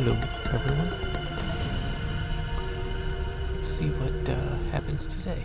Hello, everyone. Let's see what happens today.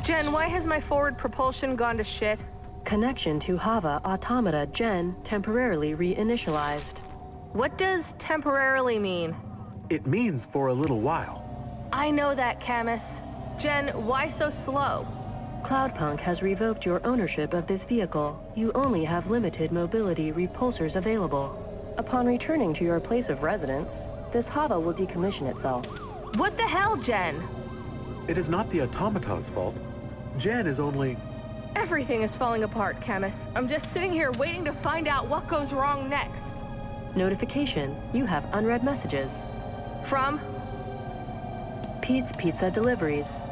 Jen, why has my forward propulsion gone to shit? Connection to Hava Automata Gen temporarily reinitialized. What does temporarily mean? It means for a little while. I know that, Camus. Jen, why so slow? Cloudpunk has revoked your ownership of this vehicle. You only have limited mobility repulsors available. Upon returning to your place of residence, this Hava will decommission itself. What the hell, Jen? It is not the automata's fault. Jen is only... Everything is falling apart, Camus. I'm just sitting here waiting to find out what goes wrong next. Notification. You have unread messages. From? Pete's Pizza Deliveries.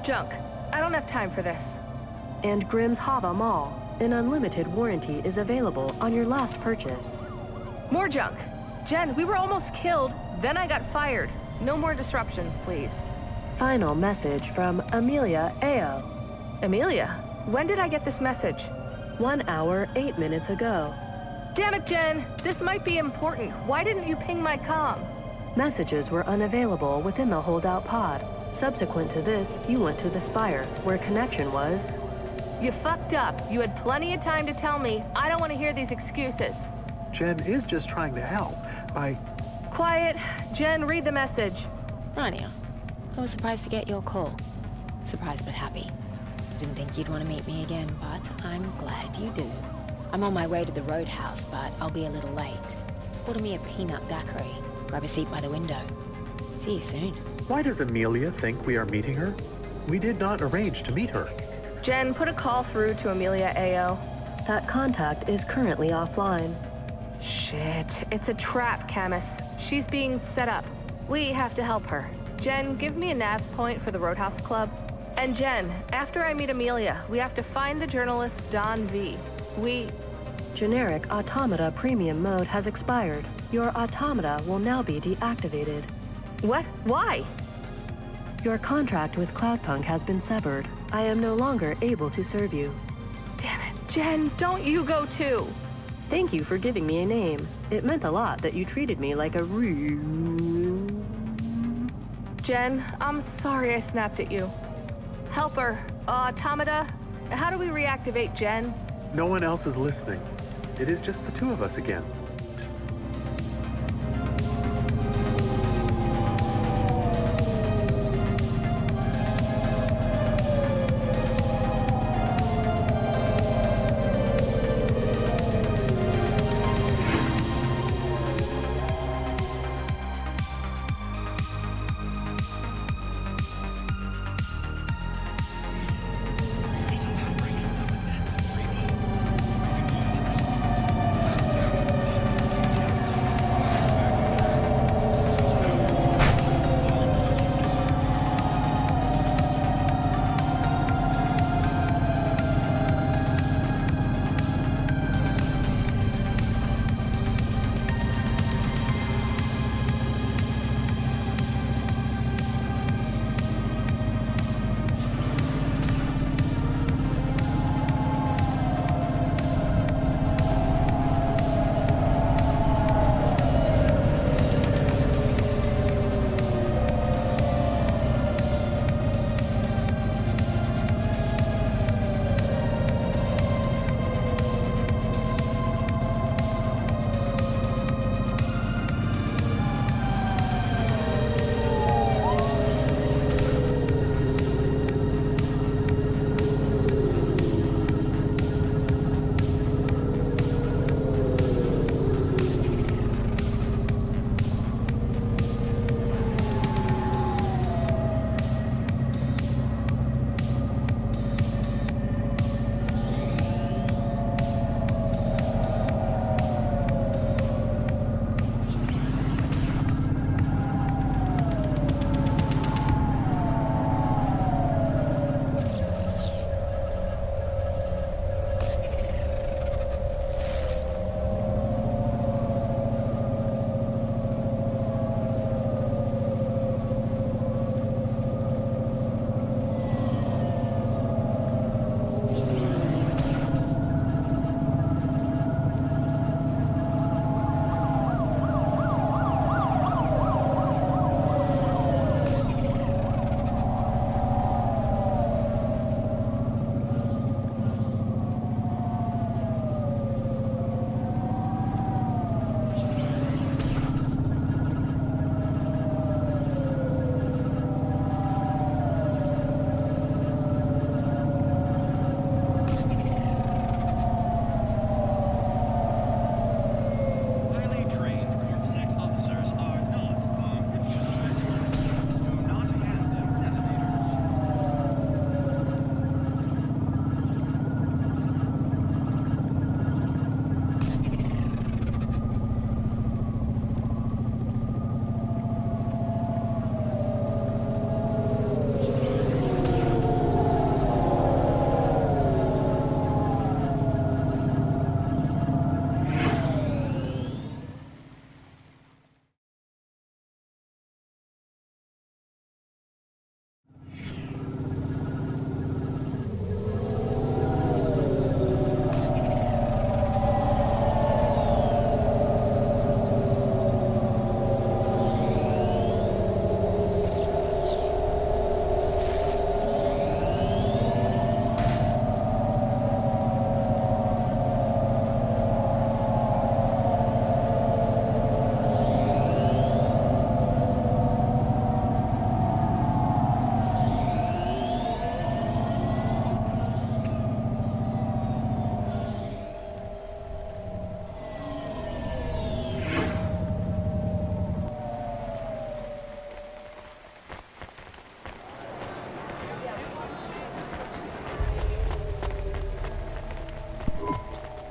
Junk. I don't have time for this. And Grimm's Hava Mall. An unlimited warranty is available on your last purchase. More junk. Jen, we were almost killed, then I got fired. No more disruptions, please. Final message from Amelia Ao. Amelia? When did I get this message? 1 hour, 8 minutes ago. Damn it, Jen! This might be important. Why didn't you ping my comm? Messages were unavailable within the holdout pod. Subsequent to this, you went to the Spire, where connection was... You fucked up. You had plenty of time to tell me. I don't want to hear these excuses. Jen is just trying to help. Quiet. Jen, read the message. Rania, I was surprised to get your call. Surprised but happy. Didn't think you'd want to meet me again, but I'm glad you do. I'm on my way to the roadhouse, but I'll be a little late. Order me a peanut daiquiri. Grab a seat by the window. See you soon. Why does Amelia think we are meeting her? We did not arrange to meet her. Jen, put a call through to Amelia Ao. That contact is currently offline. Shit, it's a trap, Camus. She's being set up. We have to help her. Jen, give me a nav point for the Roadhouse Club. And Jen, after I meet Amelia, we have to find the journalist Don V. Generic Automata Premium Mode has expired. Your automata will now be deactivated. What? Why? Your contract with Cloudpunk has been severed. I am no longer able to serve you. Damn it. Jen, don't you go too. Thank you for giving me a name. It meant a lot that you treated me like a Jen, I'm sorry I snapped at you. Helper, automata, how do we reactivate Jen? No one else is listening. It is just the two of us again.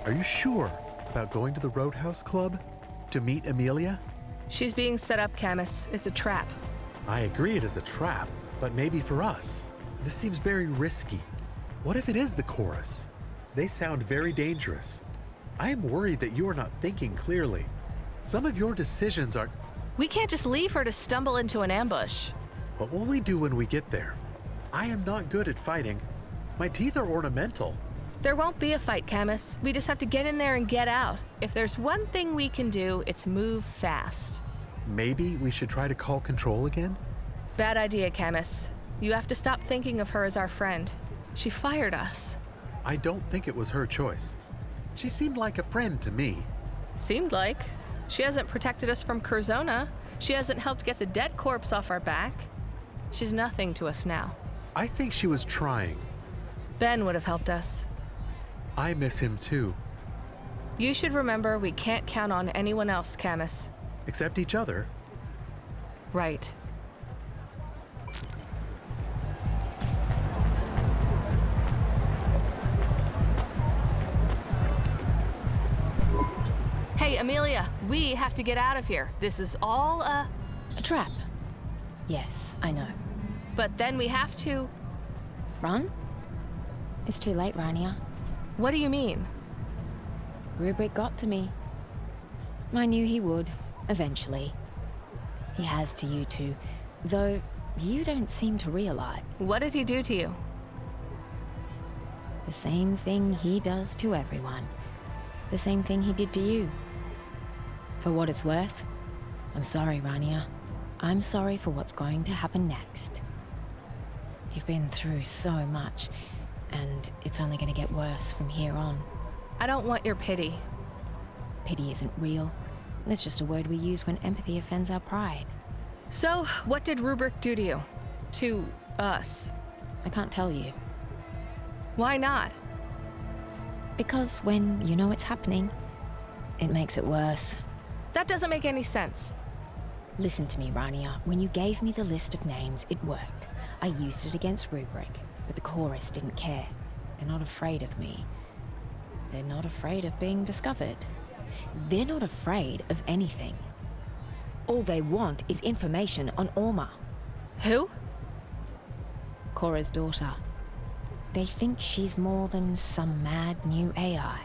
Are you sure about going to the Roadhouse Club to meet Amelia? She's being set up, Camus. It's a trap. I agree it is a trap, but maybe for us. This seems very risky. What if it is the chorus? They sound very dangerous. I am worried that you are not thinking clearly. Some of your decisions are... We can't just leave her to stumble into an ambush. What will we do when we get there? I am not good at fighting. My teeth are ornamental. There won't be a fight, Camus. We just have to get in there and get out. If there's one thing we can do, it's move fast. Maybe we should try to call control again? Bad idea, Camus. You have to stop thinking of her as our friend. She fired us. I don't think it was her choice. She seemed like a friend to me. Seemed like. She hasn't protected us from Curzona. She hasn't helped get the dead corpse off our back. She's nothing to us now. I think she was trying. Ben would have helped us. I miss him too. You should remember we can't count on anyone else, Camus. Except each other. Right. Hey, Amelia, we have to get out of here. This is all A trap. Yes, I know. But then we have to... Run? It's too late, Rania. What do you mean? Rubric got to me. I knew he would, eventually. He has to you two, though you don't seem to realize. What did he do to you? The same thing he does to everyone. The same thing he did to you. For what it's worth, I'm sorry, Rania. I'm sorry for what's going to happen next. You've been through so much, and it's only going to get worse from here on. I don't want your pity. Pity isn't real. It's just a word we use when empathy offends our pride. So, what did Rubric do to you? To us? I can't tell you. Why not? Because when you know it's happening, it makes it worse. That doesn't make any sense. Listen to me, Rania. When you gave me the list of names, it worked. I used it against Rubric, but the chorus didn't care. They're not afraid of me. They're not afraid of being discovered. They're not afraid of anything. All they want is information on Orma, Who? Cora's daughter. They think she's more than some mad new AI.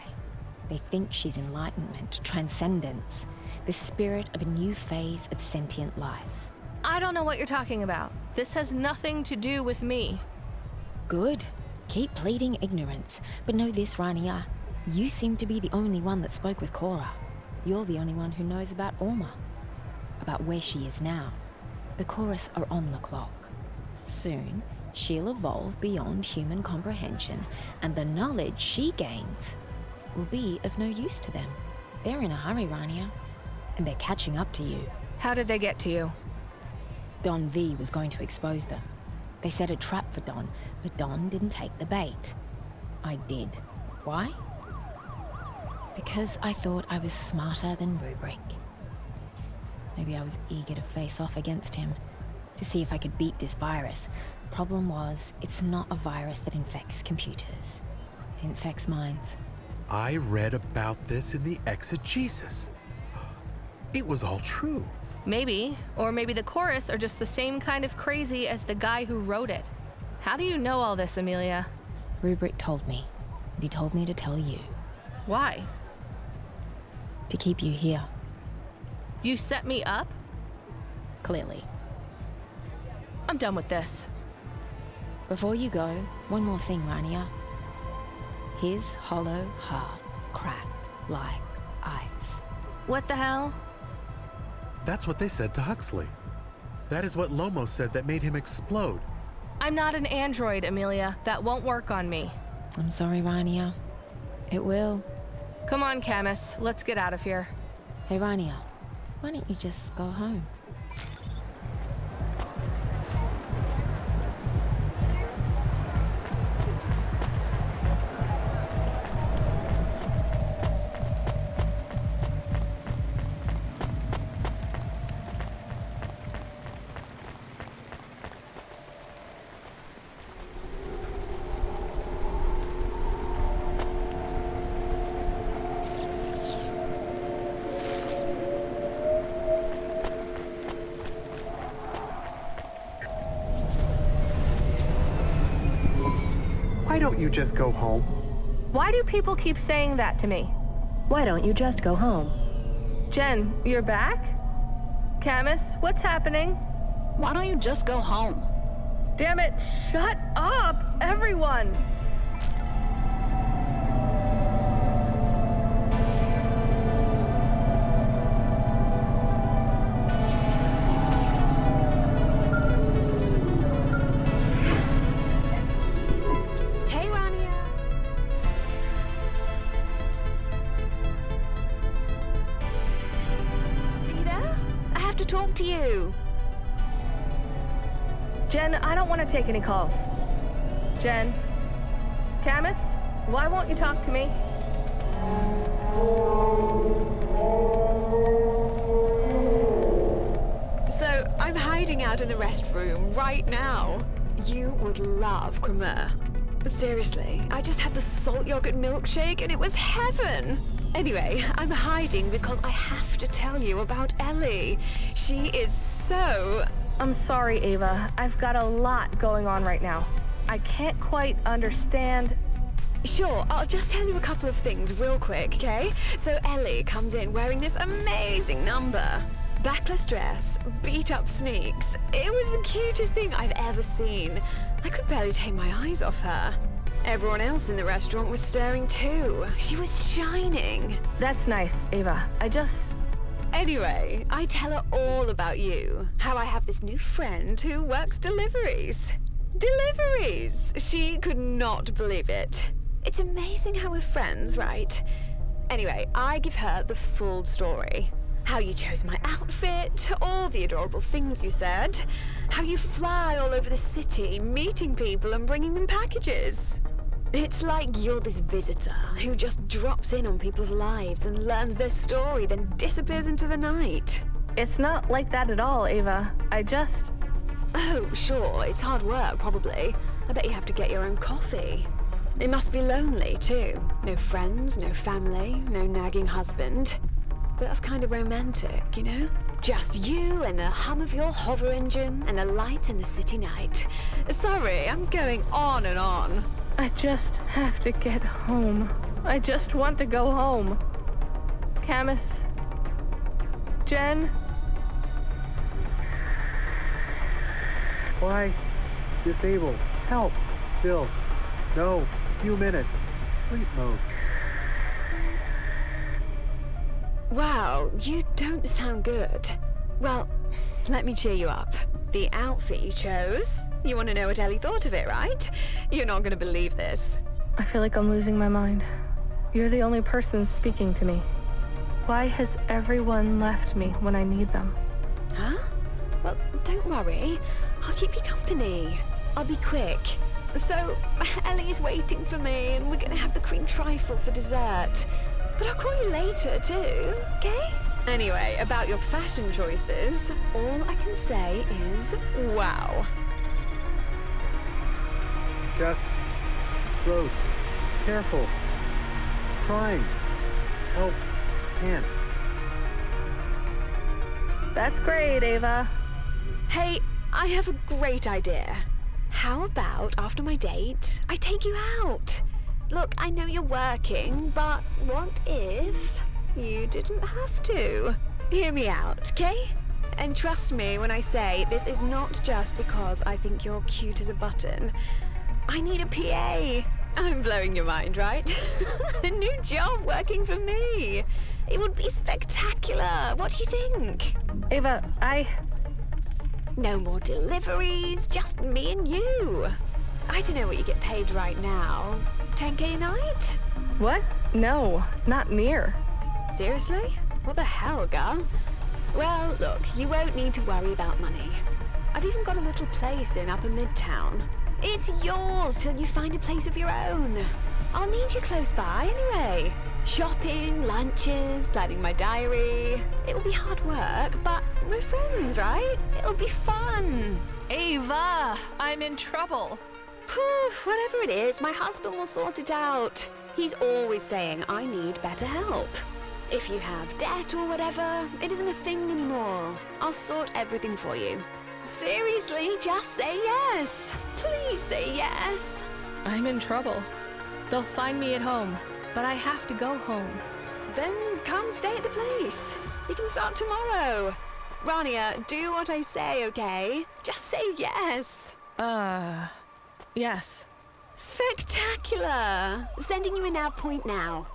They think she's enlightenment, transcendence, the spirit of a new phase of sentient life. I don't know what you're talking about. This has nothing to do with me. Good. Keep pleading ignorance. But know this, Rania. You seem to be the only one that spoke with Cora. You're the only one who knows about Orma. About where she is now. The chorus are on the clock. Soon, she'll evolve beyond human comprehension, and the knowledge she gains will be of no use to them. They're in a hurry, Rania, and they're catching up to you. How did they get to you? Don V was going to expose them. They set a trap for Don, but Don didn't take the bait. I did. Why? Because I thought I was smarter than Rubric. Maybe I was eager to face off against him, to see if I could beat this virus. Problem was, it's not a virus that infects computers. It infects minds. I read about this in the exegesis. It was all true. Maybe. Or maybe the chorus are just the same kind of crazy as the guy who wrote it. How do you know all this, Amelia? Rubric told me, and he told me to tell you. Why? To keep you here, You set me up? clearly. I'm done with this. Before you go, one more thing, Rania. His hollow heart cracked like ice. What the hell? That's what they said to Huxley. That is what Lomo said that made him explode. I'm not an android, Amelia. That won't work on me. I'm sorry, Rania. It will. Come on, Camus. Let's get out of here. Hey, Rania, why don't you just go home? don't you just go home? Why do people keep saying that to me? Why don't you just go home? Jen, you're back? Camus, what's happening? Why don't you just go home? Damn it, shut up, everyone! Hey, Rania. Peter, I have to talk to you. Jen, I don't want to take any calls. Jen? Camus? Why won't you talk to me? So, I'm hiding out in the restroom right now. You would love cremeur. Seriously, I just had the salt yogurt milkshake and it was heaven. Anyway, I'm hiding because I have to tell you about Ellie. She is so... I'm sorry, Ava. I've got a lot going on right now. I can't quite understand. Sure, I'll just tell you a couple of things real quick, okay? So Ellie comes in wearing this amazing number. Backless dress, beat-up sneaks. It was the cutest thing I've ever seen. I could barely take my eyes off her. Everyone else in the restaurant was staring too. She was shining. That's nice, Ava. Anyway, I tell her all about you. How I have this new friend who works deliveries. Deliveries! She could not believe it. It's amazing how we're friends, right? Anyway, I give her the full story. How you chose my outfit, all the adorable things you said. How you fly all over the city, meeting people and bringing them packages. It's like you're this visitor who just drops in on people's lives and learns their story, then disappears into the night. It's not like that at all, Ava. Oh, sure, it's hard work, probably. I bet you have to get your own coffee. It must be lonely, too. No friends, no family, no nagging husband. But that's kind of romantic, you know? Just you and the hum of your hover engine and the lights in the city night. Sorry, I'm going on and on. I just have to get home. I just want to go home. Camus? Jen? Why? Disabled. Help. Still. No. Few minutes. Sleep mode. Wow, you don't sound good. Well, let me cheer you up. The outfit you chose. You want to know what Ellie thought of it, right? You're not going to believe this. I feel like I'm losing my mind. You're the only person speaking to me. Why has everyone left me when I need them? Huh? Well, don't worry. I'll keep you company. I'll be quick. So, Ellie is waiting for me, and we're going to have the cream trifle for dessert. But I'll call you later, too, okay? Anyway, about your fashion choices, all I can say is wow. Just float. Careful. Trying. Help. Can't. That's great, Ava. Hey, I have a great idea. How about after my date, I take you out? Look, I know you're working, but what if you didn't have to? Hear me out, okay? And trust me when I say this is not just because I think you're cute as a button. I need a PA. I'm blowing your mind, right? A new job working for me. It would be spectacular. What do you think? Ava, No more deliveries, just me and you. I don't know what you get paid right now. 10K a night? What? No, not near. Seriously? What the hell, girl? Well, look, you won't need to worry about money. I've even got a little place in Upper Midtown. It's yours till you find a place of your own. I'll need you close by anyway. Shopping, lunches, planning my diary. It will be hard work, but we're friends, right? It'll be fun. Ava, I'm in trouble. Poof, whatever it is, my husband will sort it out. He's always saying I need better help. If you have debt or whatever, it isn't a thing anymore. I'll sort everything for you. Seriously, just say yes. Please say yes. I'm in trouble. They'll find me at home, but I have to go home. Then come stay at the place. You can start tomorrow. Rania, do what I say, okay? Just say yes. Yes. Spectacular! Sending you a nav point now.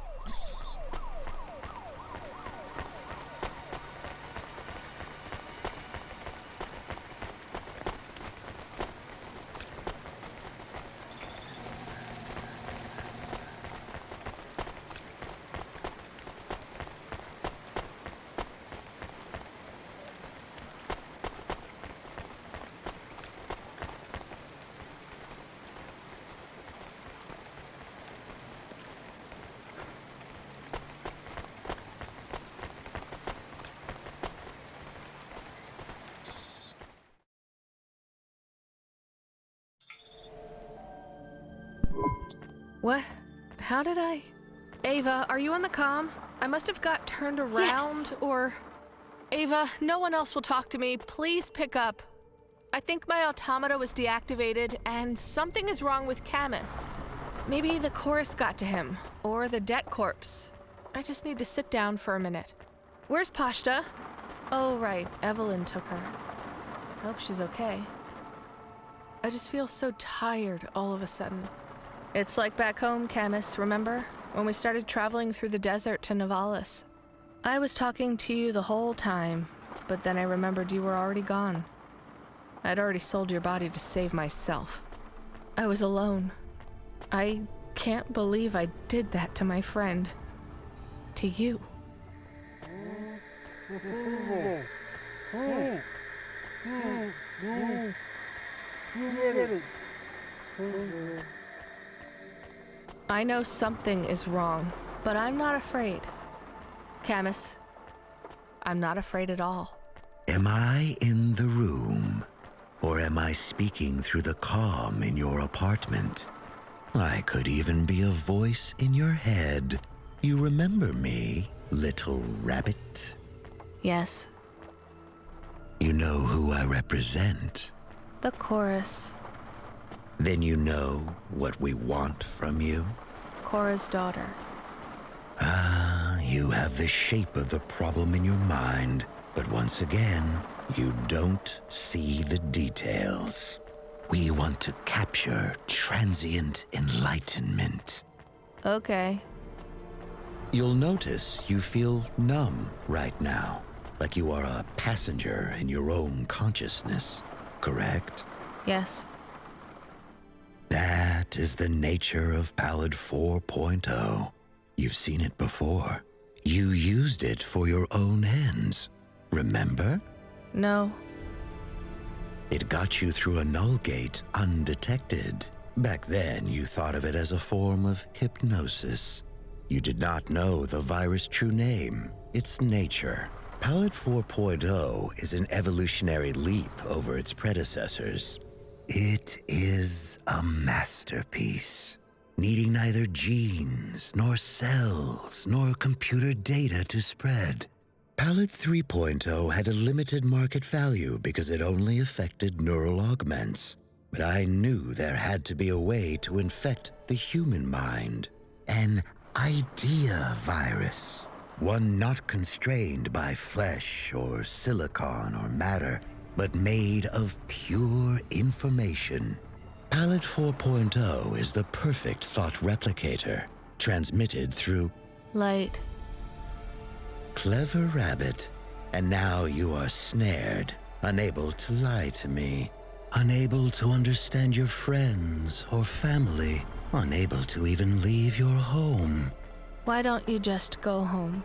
What? How did I? Ava, are you on the comm? I must have got turned around, or... Ava, no one else will talk to me. Please pick up. I think my automata was deactivated, and something is wrong with Camus. Maybe the chorus got to him, or the debt corpse. I just need to sit down for a minute. Where's Pashta? Oh, right, Evelyn took her. Hope she's okay. I just feel so tired all of a sudden. It's like back home, Camus, remember? When we started traveling through the desert to Navalis. I was talking to you the whole time, but then I remembered you were already gone. I'd already sold your body to save myself. I was alone. I can't believe I did that to my friend. To you. I know something is wrong, but I'm not afraid. Camus, I'm not afraid at all. Am I in the room? Or am I speaking through the comm in your apartment? I could even be a voice in your head. You remember me, little rabbit? Yes. You know who I represent? The chorus. Then you know what we want from you? Cora's daughter. Ah, you have the shape of the problem in your mind, but once again, you don't see the details. We want to capture transient enlightenment. Okay. You'll notice you feel numb right now, like you are a passenger in your own consciousness, correct? Yes. That is the nature of Pallid 4.0. You've seen it before. You used it for your own ends, remember? No. It got you through a null gate undetected. Back then, you thought of it as a form of hypnosis. You did not know the virus' true name, its nature. Pallid 4.0 is an evolutionary leap over its predecessors. It is a masterpiece, needing neither genes, nor cells, nor computer data to spread. Pallid 3.0 had a limited market value because it only affected neural augments. But I knew there had to be a way to infect the human mind. An idea virus. One not constrained by flesh or silicon or matter, but made of pure information. Pallid 4.0 is the perfect thought replicator, transmitted through Light. Clever rabbit. And now you are snared, unable to lie to me, unable to understand your friends or family, unable to even leave your home. Why don't you just go home?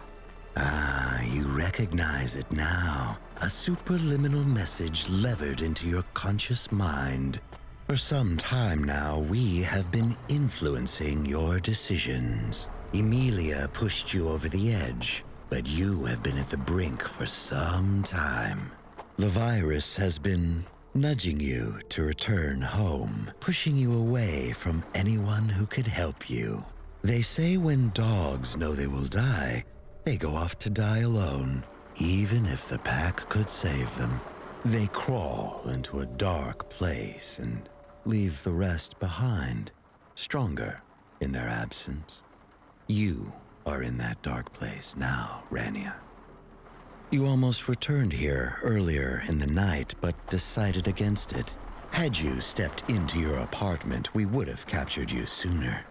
Ah, you recognize it now. A superliminal message levered into your conscious mind. For some time now, we have been influencing your decisions. Emilia pushed you over the edge, but you have been at the brink for some time. The virus has been nudging you to return home, pushing you away from anyone who could help you. They say when dogs know they will die, they go off to die alone, even if the pack could save them. They crawl into a dark place and leave the rest behind. stronger in their absence. You are in that dark place now, Rania. You almost returned here earlier in the night, but decided against it. Had you stepped into your apartment, we would have captured you sooner.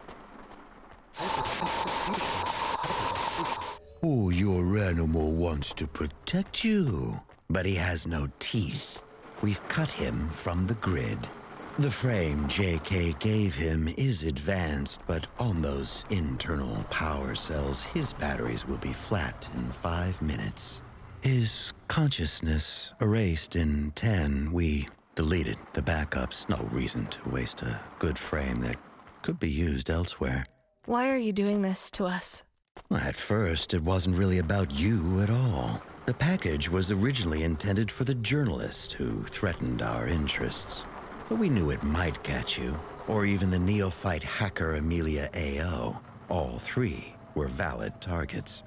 Oh, your animal wants to protect you, but he has no teeth. We've cut him from the grid. The frame JK gave him is advanced, but on those internal power cells, his batteries will be flat in 5 minutes. His consciousness erased in 10. We deleted the backups. No reason to waste a good frame that could be used elsewhere. Why are you doing this to us? At first, it wasn't really about you at all. The package was originally intended for the journalist who threatened our interests. But we knew it might catch you, or even the neophyte hacker Amelia A.O. All three were valid targets.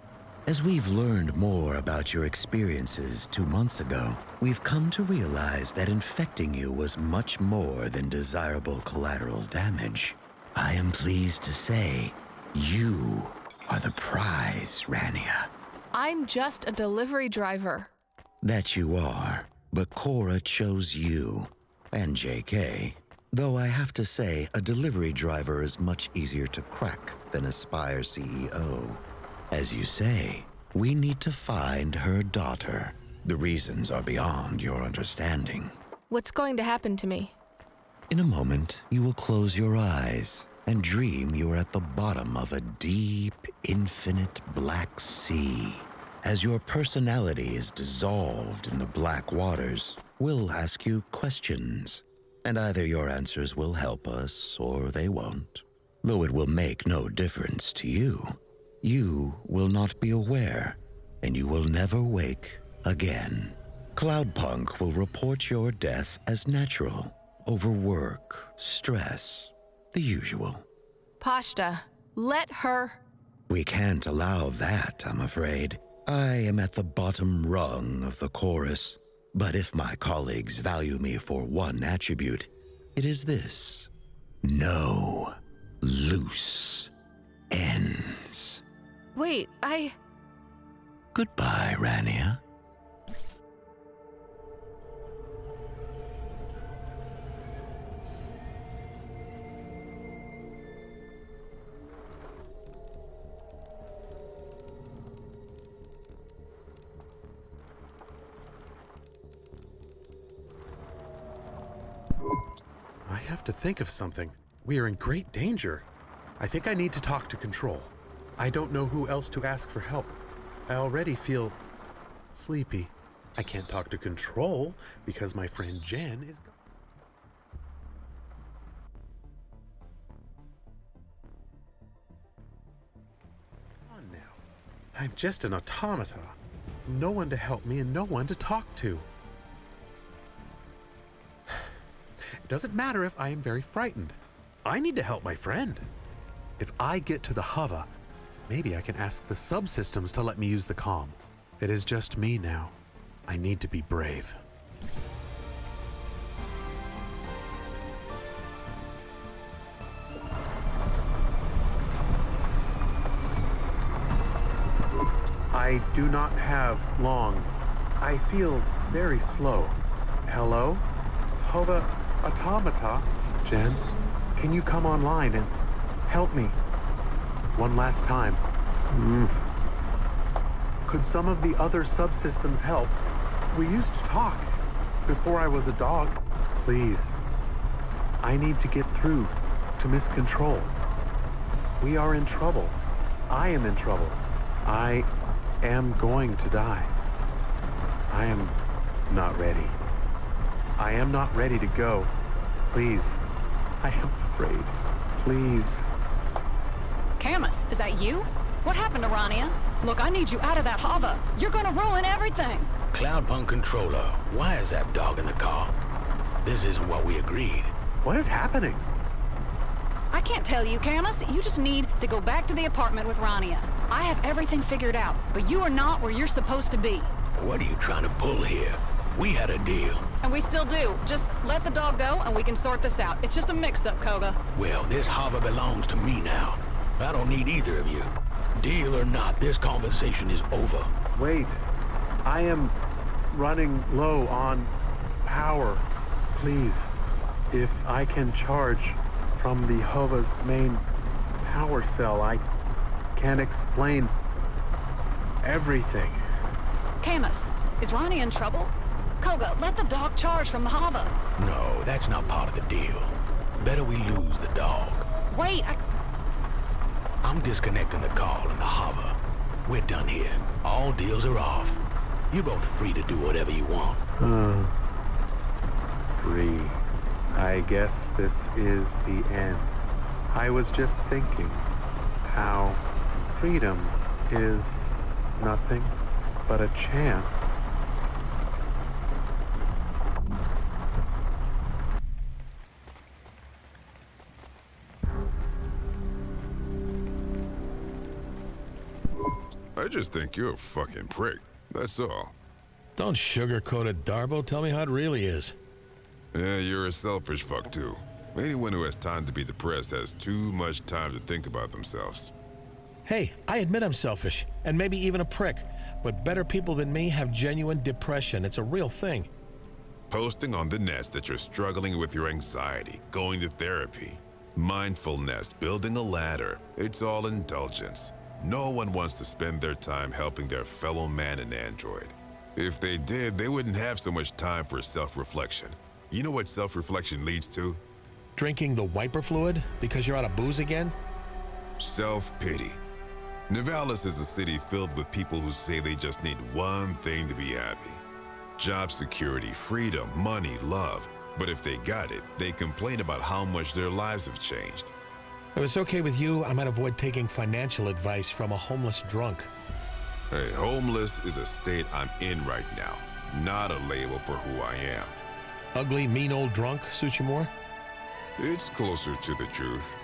As we've learned more about your experiences 2 months ago, we've come to realize that infecting you was much more than desirable collateral damage. I am pleased to say, you are the prize, Rania. I'm just a delivery driver. That you are, but Cora chose you. And JK. Though I have to say, a delivery driver is much easier to crack than a Spire CEO. As you say, we need to find her daughter. The reasons are beyond your understanding. What's going to happen to me? In a moment, you will close your eyes and dream you are at the bottom of a deep, infinite black sea. As your personality is dissolved in the black waters, we'll ask you questions, and either your answers will help us or they won't. Though it will make no difference to you. You will not be aware, and you will never wake again. Cloudpunk will report your death as natural, overwork, stress, the usual. Pashta, let her... We can't allow that, I'm afraid. I am at the bottom rung of the chorus, but if my colleagues value me for one attribute, it is this. No loose ends. Wait, Goodbye, Rania. I have to think of something. We are in great danger. I think I need to talk to Control. I don't know who else to ask for help. I already feel sleepy. I can't talk to Control because my friend Jen is gone. Come on now. I'm just an automata. No one to help me and no one to talk to. It doesn't matter if I am very frightened. I need to help my friend. If I get to the hover, maybe I can ask the subsystems to let me use the comm. It is just me now. I need to be brave. I do not have long. I feel very slow. Hello? Hova Automata? Jen, can you come online and help me? One last time. Could some of the other subsystems help? We used to talk before I was a dog. Please. I need to get through to Miss Control. We are in trouble. I am in trouble. I am going to die. I am not ready. I am not ready to go. Please. I am afraid. Please. Camus, is that you? What happened to Rania? Look, I need you out of that hover. You're gonna ruin everything. Cloudpunk controller, why is that dog in the car? This isn't what we agreed. What is happening? I can't tell you, Camus. You just need to go back to the apartment with Rania. I have everything figured out, but you are not where you're supposed to be. What are you trying to pull here? We had a deal. And we still do. Just let the dog go and we can sort this out. It's just a mix-up, Koga. Well, this hover belongs to me now. I don't need either of you. Deal or not, this conversation is over. Wait. I am running low on power. Please, if I can charge from the hover's main power cell, I can explain everything. Camus, is Ronnie in trouble? Koga, let the dog charge from the hover. No, that's not part of the deal. Better we lose the dog. Wait, I'm disconnecting the call and the hover. We're done here. All deals are off. You're both free to do whatever you want. Free. I guess this is the end. I was just thinking how freedom is nothing but a chance. I just think you're a fucking prick. That's all. Don't sugarcoat it, Darbo. Tell me how it really is. Yeah, you're a selfish fuck too. Anyone who has time to be depressed has too much time to think about themselves. Hey, I admit I'm selfish, and maybe even a prick, but better people than me have genuine depression. It's a real thing. Posting on the nest that you're struggling with your anxiety, going to therapy, mindfulness, building a ladder, it's all indulgence. No one wants to spend their time helping their fellow man and android. If they did, they wouldn't have so much time for self-reflection. You know what self-reflection leads to? Drinking the wiper fluid because you're out of booze again? Self-pity. Nivalis is a city filled with people who say they just need one thing to be happy. Job security, freedom, money, love. But if they got it, they complain about how much their lives have changed. If it's okay with you, I might avoid taking financial advice from a homeless drunk. Hey, homeless is a state I'm in right now, not a label for who I am. Ugly, mean old drunk suits you more? It's closer to the truth.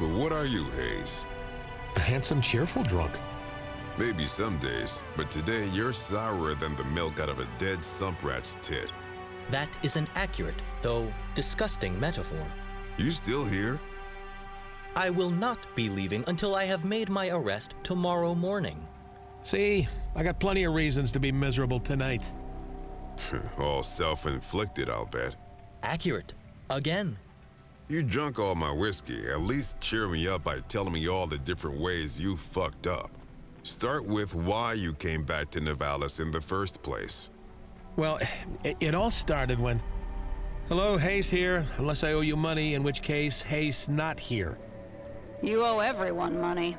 But what are you, Hayes? A handsome, cheerful drunk. Maybe some days, but today you're sourer than the milk out of a dead sump rat's tit. That is an accurate, though disgusting metaphor. You still here? I will not be leaving until I have made my arrest tomorrow morning. See, I got plenty of reasons to be miserable tonight. All self-inflicted, I'll bet. Accurate. Again. You drunk all my whiskey. At least cheer me up by telling me all the different ways you fucked up. Start with why you came back to Nivalis in the first place. Well, it all started when... Hello, Hayes here. Unless I owe you money, in which case, Hayes not here. you owe everyone money.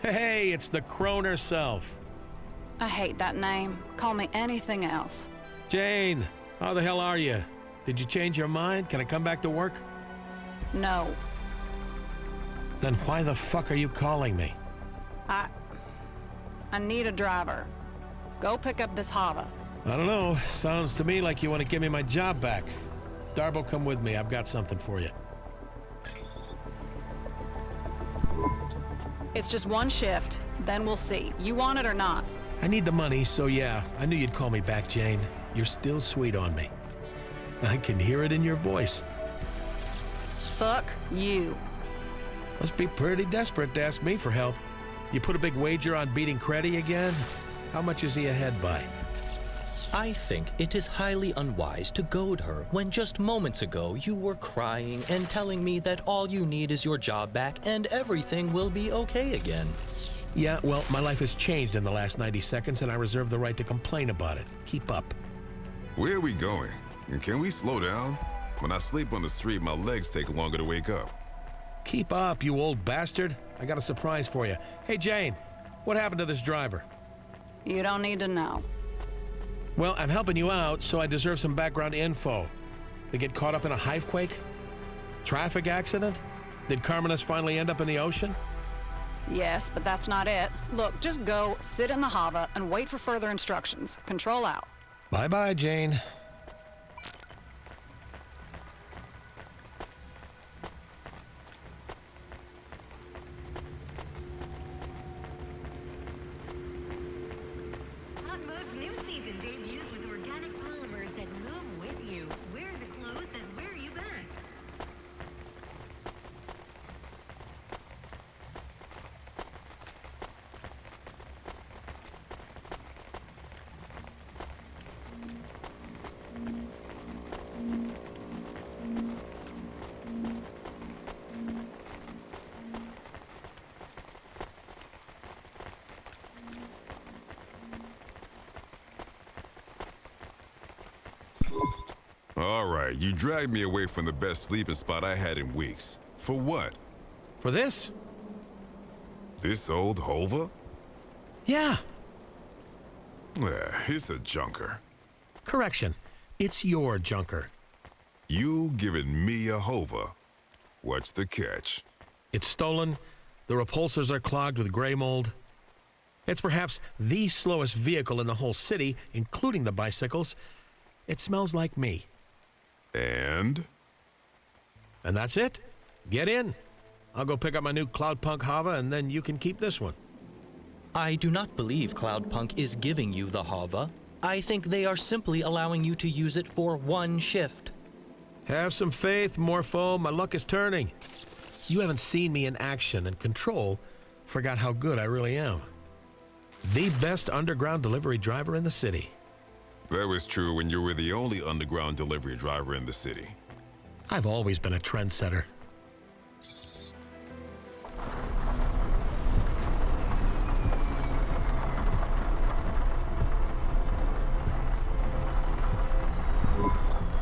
Hey, it's the crone herself. I hate that name. Call me anything else. Jane, how the hell are you? Did you change your mind? Can I come back to work? No. Then why the fuck are you calling me? I need a driver. Go pick up this Hava. I don't know. Sounds to me like you want to give me my job back. Darbo, come with me. I've got something for you. It's just one shift, then we'll see. You want it or not? I need the money, so yeah. I knew you'd call me back, Jane. You're still sweet on me. I can hear it in your voice. Fuck you. Must be pretty desperate to ask me for help. You put a big wager on beating Creddy again? How much is he ahead by? I think it is highly unwise to goad her when just moments ago you were crying and telling me that all you need is your job back and everything will be okay again. Yeah, well, my life has changed in the last 90 seconds and I reserve the right to complain about it. Keep up. Where are we going? And can we slow down? When I sleep on the street, my legs take longer to wake up. Keep up, you old bastard. I got a surprise for you. Hey, Jane, what happened to this driver? You don't need to know. Well, I'm helping you out, so I deserve some background info. They get caught up in a hivequake? Traffic accident? Did Carmenus finally end up in the ocean? Yes, but that's not it. Look, just go, sit in the Hava, and wait for further instructions. Control out. Bye-bye, Jane. Hot Mug's new season debuts with organic polymer All right, you dragged me away from the best sleeping spot I had in weeks. For what? For this? This old Hova? Yeah. It's a junker. Correction. It's your junker. You giving me a Hova? What's the catch? It's stolen. The repulsors are clogged with gray mold. It's perhaps the slowest vehicle in the whole city, including the bicycles. It smells like me. And? And that's it. Get in. I'll go pick up my new Cloudpunk Hava, and then you can keep this one. I do not believe Cloudpunk is giving you the Hava. I think they are simply allowing you to use it for one shift. Have some faith, Morpho. My luck is turning. You haven't seen me in action, and Control forgot how good I really am. The best underground delivery driver in the city. That was true when you were the only underground delivery driver in the city. I've always been a trendsetter.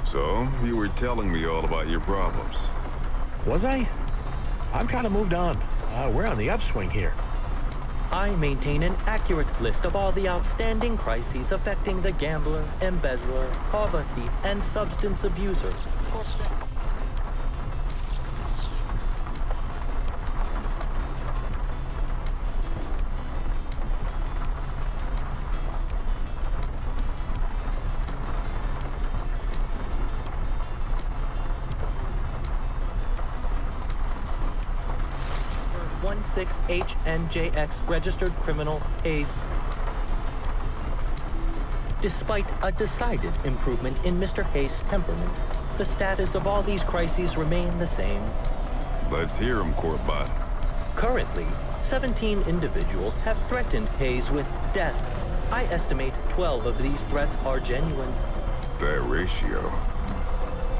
So, you were telling me all about your problems. Was I? I've kind of moved on. We're on the upswing here. I maintain an accurate list of all the outstanding crises affecting the gambler, embezzler, Hava thief, and substance abuser. (16HNJX) registered criminal Hayes. Despite a decided improvement in Mr. Hayes' temperament, the status of all these crises remain the same. Let's hear him, Courtbot. Currently, 17 individuals have threatened Hayes with death. I estimate 12 of these threats are genuine. That ratio.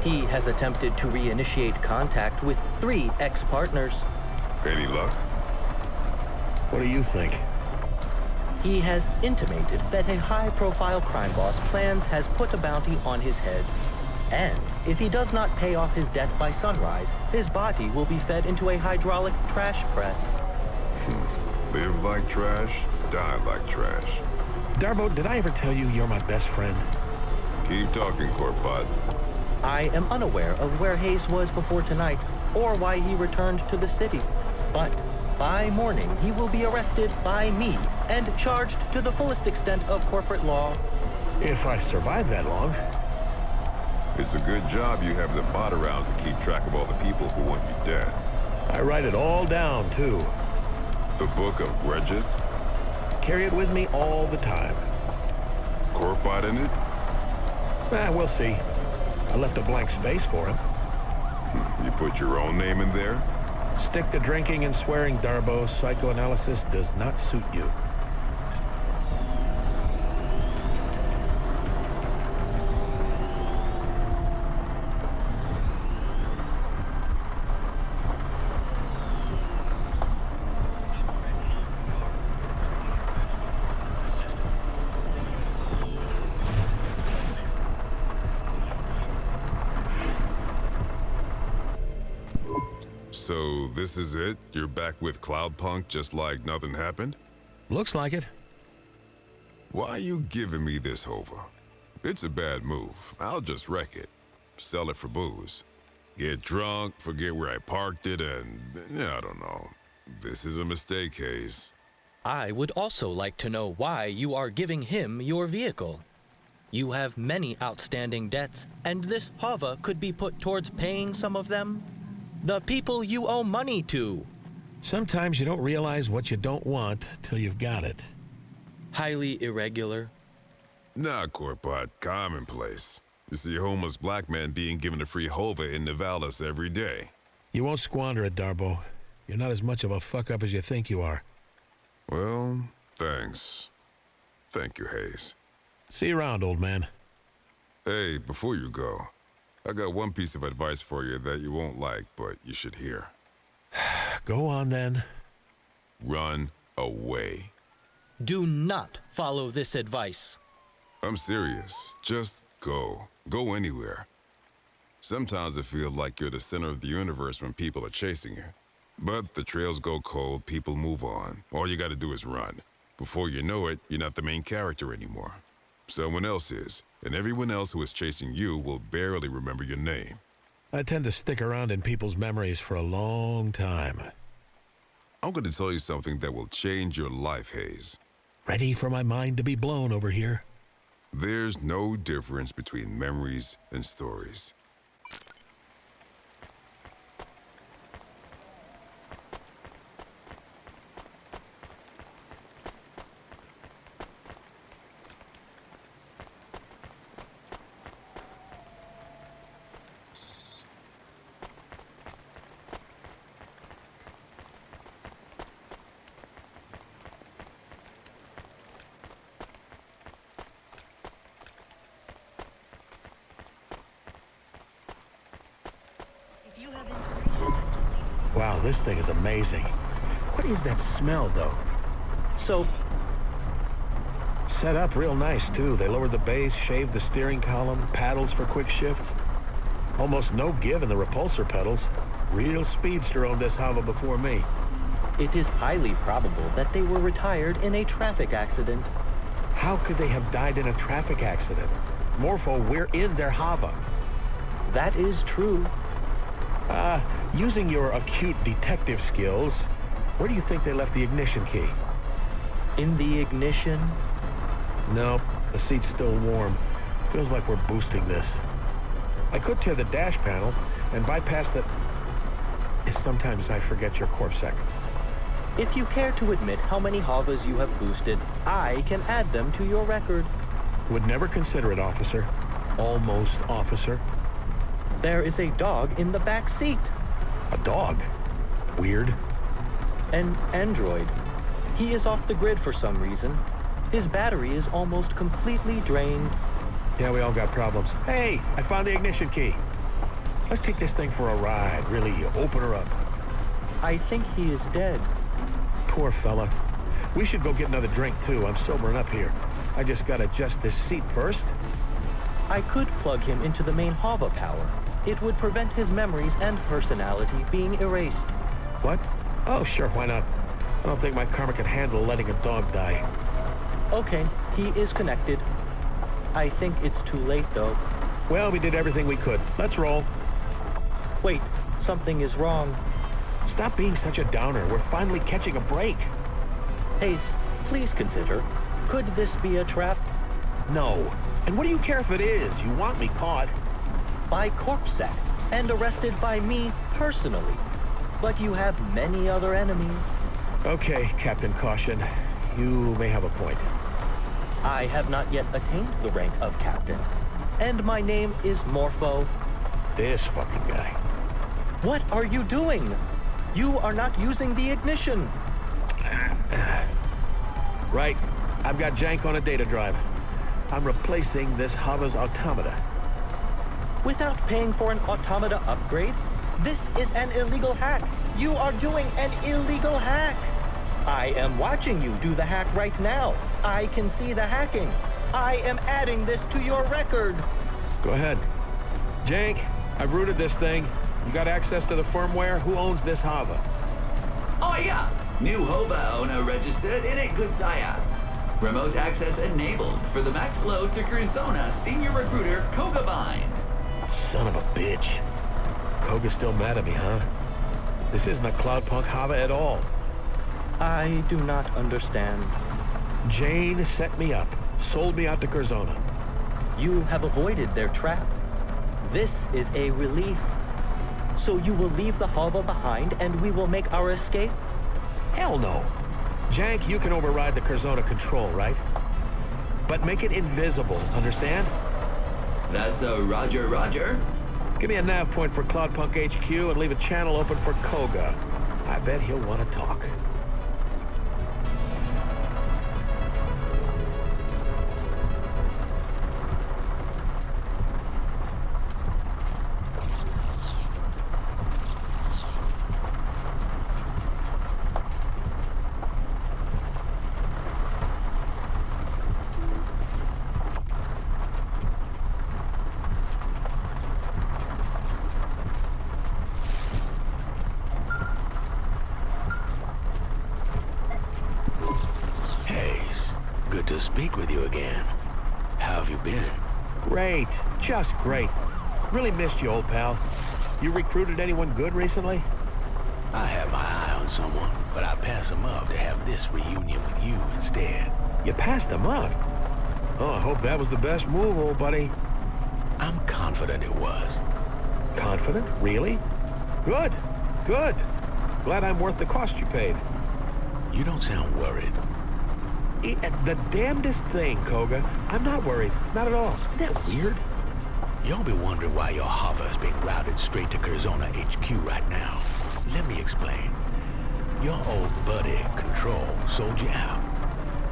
He has attempted to reinitiate contact with 3 ex-partners. Any luck? What do you think? He has intimated that a high-profile crime boss has put a bounty on his head. And if he does not pay off his debt by sunrise, his body will be fed into a hydraulic trash press. Live like trash, die like trash. Darbo, did I ever tell you you're my best friend? Keep talking, Courtbot. I am unaware of where Hayes was before tonight, or why he returned to the city. But by morning, he will be arrested by me and charged to the fullest extent of corporate law. If I survive that long. It's a good job you have the bot around to keep track of all the people who want you dead. I write it all down, too. The Book of Grudges? Carry it with me all the time. Courtbot in it? We'll see. I left a blank space for him. You put your own name in there? Stick to drinking and swearing, Darbo. Psychoanalysis does not suit you. So this is it? You're back with Cloudpunk just like nothing happened? Looks like it. Why are you giving me this Hova? It's a bad move. I'll just wreck it. Sell it for booze. Get drunk, forget where I parked it, and I don't know. This is a mistake, Hayes. I would also like to know why you are giving him your vehicle. You have many outstanding debts, and this Hava could be put towards paying some of them. The people you owe money to. Sometimes you don't realize what you don't want till you've got it. Highly irregular. Nah, Courtbot, commonplace. You see a homeless black man being given a free Hova in Nivalis every day. You won't squander it, Darbo. You're not as much of a fuck-up as you think you are. Well, thanks. Thank you, Hayes. See you around, old man. Hey, before you go, I got one piece of advice for you that you won't like, but you should hear. Go on, then. Run away. Do not follow this advice. I'm serious. Just go. Go anywhere. Sometimes it feels like you're the center of the universe when people are chasing you. But the trails go cold, people move on. All you gotta do is run. Before you know it, you're not the main character anymore. Someone else is, and everyone else who is chasing you will barely remember your name. I tend to stick around in people's memories for a long time. I'm gonna tell you something that will change your life, Hayes. Ready for my mind to be blown over here? There's no difference between memories and stories. Wow, this thing is amazing. What is that smell, though? So, Set up real nice, too. They lowered the base, shaved the steering column, paddles for quick shifts. Almost no give in the repulsor pedals. Real speedster owned this Hava before me. it is highly probable that they were retired in a traffic accident. How could they have died in a traffic accident? Morpho, we're in their Hava. That is true. Using your acute detective skills, where do you think they left the ignition key? In the ignition? Nope, the seat's still warm. Feels like we're boosting this. I could tear the dash panel and bypass the... Sometimes I forget your corpsec. If you care to admit how many Havas you have boosted, I can add them to your record. Would never consider it, officer. Almost, officer. There is a dog in the back seat. A dog? Weird. An android. He is off the grid for some reason. His battery is almost completely drained. Yeah, we all got problems. Hey, I found the ignition key. Let's take this thing for a ride. Really open her up. I think he is dead. Poor fella. We should go get another drink, too. I'm sobering up here. I just gotta adjust this seat first. I could plug him into the main Hava power. It would prevent his memories and personality being erased. What? Oh, sure, why not? I don't think my karma can handle letting a dog die. Okay, he is connected. I think it's too late, though. Well, we did everything we could. Let's roll. Wait, something is wrong. Stop being such a downer. We're finally catching a break. Hayes, please consider. Could this be a trap? No. And what do you care if it is? You want me caught. By corpsec, and arrested by me personally. But you have many other enemies. Okay, Captain Caution. You may have a point. I have not yet attained the rank of captain. And my name is Morpho. This fucking guy. What are you doing? You are not using the ignition. Right. I've got jank on a data drive. I'm replacing this Hava's automata. Without paying for an automata upgrade? This is an illegal hack. You are doing an illegal hack. I am watching you do the hack right now. I can see the hacking. I am adding this to your record. Go ahead. Jank, I've rooted this thing. You got access to the firmware? Who owns this Hava? Oh yeah! New Hova owner registered in it, good sire. Remote access enabled for the max load to Curzona senior recruiter Koga Bind. Son of a bitch. Koga's still mad at me, huh? This isn't a Cloudpunk Hava at all. I do not understand. Jane set me up, sold me out to Curzona. You have avoided their trap. This is a relief. So you will leave the Hava behind and we will make our escape? Hell no. Jank, you can override the Curzona control, right? But make it invisible, understand? That's a roger, roger. Give me a nav point for Cloudpunk HQ and leave a channel open for Koga. I bet he'll want to talk. Good to speak with you again. How have you been? Great. Just great. Really missed you, old pal. You recruited anyone good recently? I had my eye on someone, but I passed him up to have this reunion with you instead. You passed him up? Oh, I hope that was the best move, old buddy. I'm confident it was. Confident? Really? Good. Good. Glad I'm worth the cost you paid. You don't sound worried. The damnedest thing, Koga. I'm not worried. Not at all. Isn't that weird? You'll be wondering why your hover is being routed straight to Curzona HQ right now. Let me explain. Your old buddy, Control, sold you out.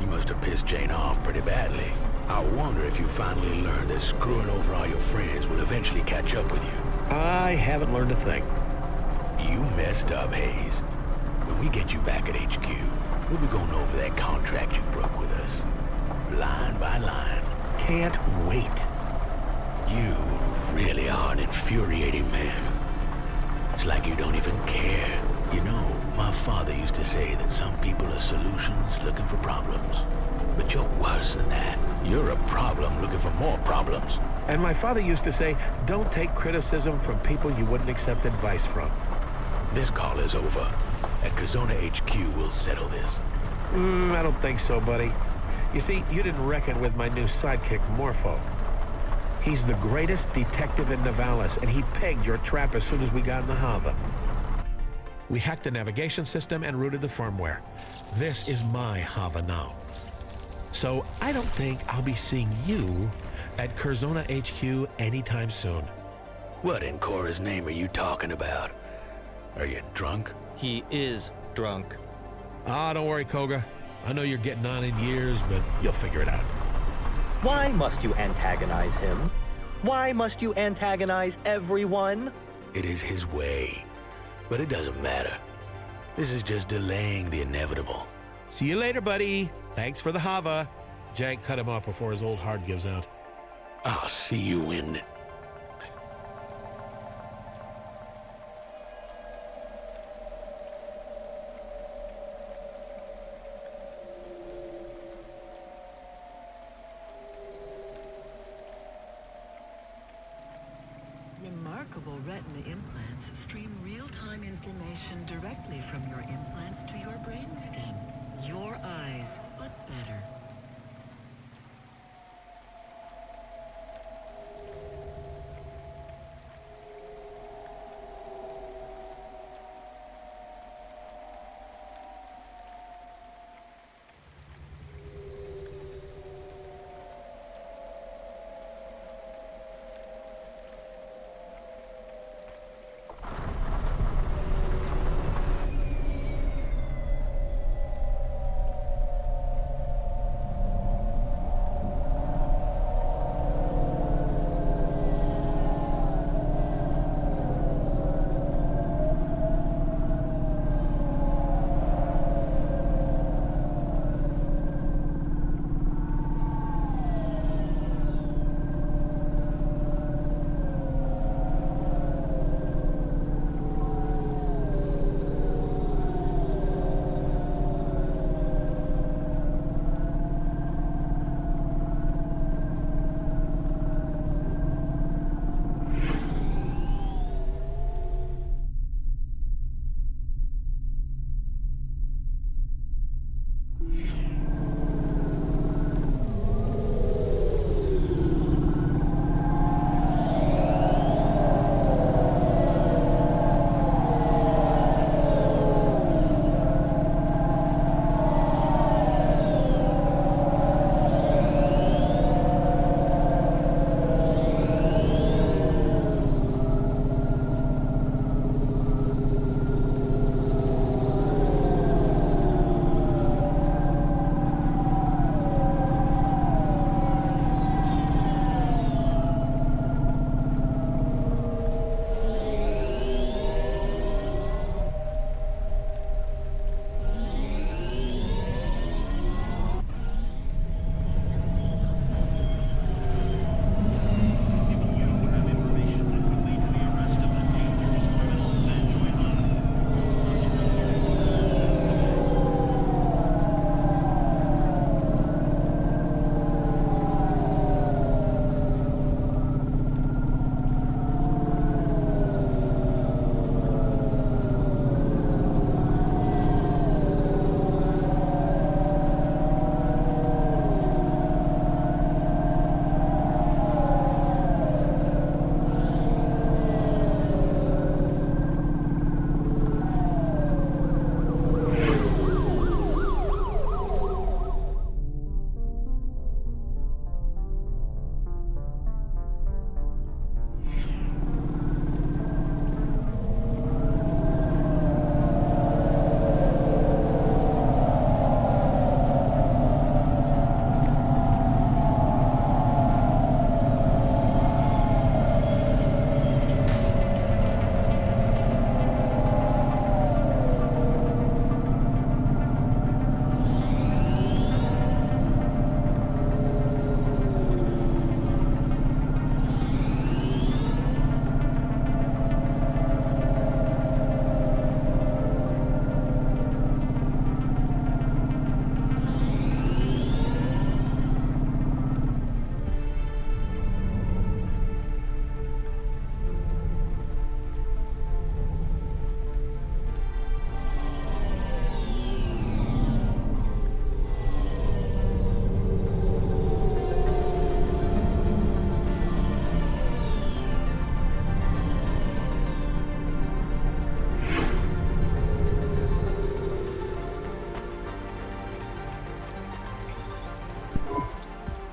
You must have pissed Jane off pretty badly. I wonder if you finally learned that screwing over all your friends will eventually catch up with you. I haven't learned a thing. You messed up, Hayes. When we get you back at HQ, we'll be going over that contract you broke with us. Line by line. Can't wait. You really are an infuriating man. It's like you don't even care. You know, my father used to say that some people are solutions looking for problems. But you're worse than that. You're a problem looking for more problems. And my father used to say, don't take criticism from people you wouldn't accept advice from. This call is over. At Curzona HQ, we'll settle this. I don't think so, buddy. You see, you didn't reckon with my new sidekick, Morpho. He's the greatest detective in Navalis, and he pegged your trap as soon as we got in the Hava. We hacked the navigation system and routed the firmware. This is my Hava now. So I don't think I'll be seeing you at Curzona HQ anytime soon. What in Cora's name are you talking about? Are you drunk? He is drunk. Ah, don't worry, Koga. I know you're getting on in years, but you'll figure it out. Why must you antagonize him? Why must you antagonize everyone? It is his way. But it doesn't matter. This is just delaying the inevitable. See you later, buddy. Thanks for the Hava. Jank cut him off before his old heart gives out. I'll see you in... Remarkable retina implants stream real-time information directly from your implants to your brainstem. Your eyes, but better.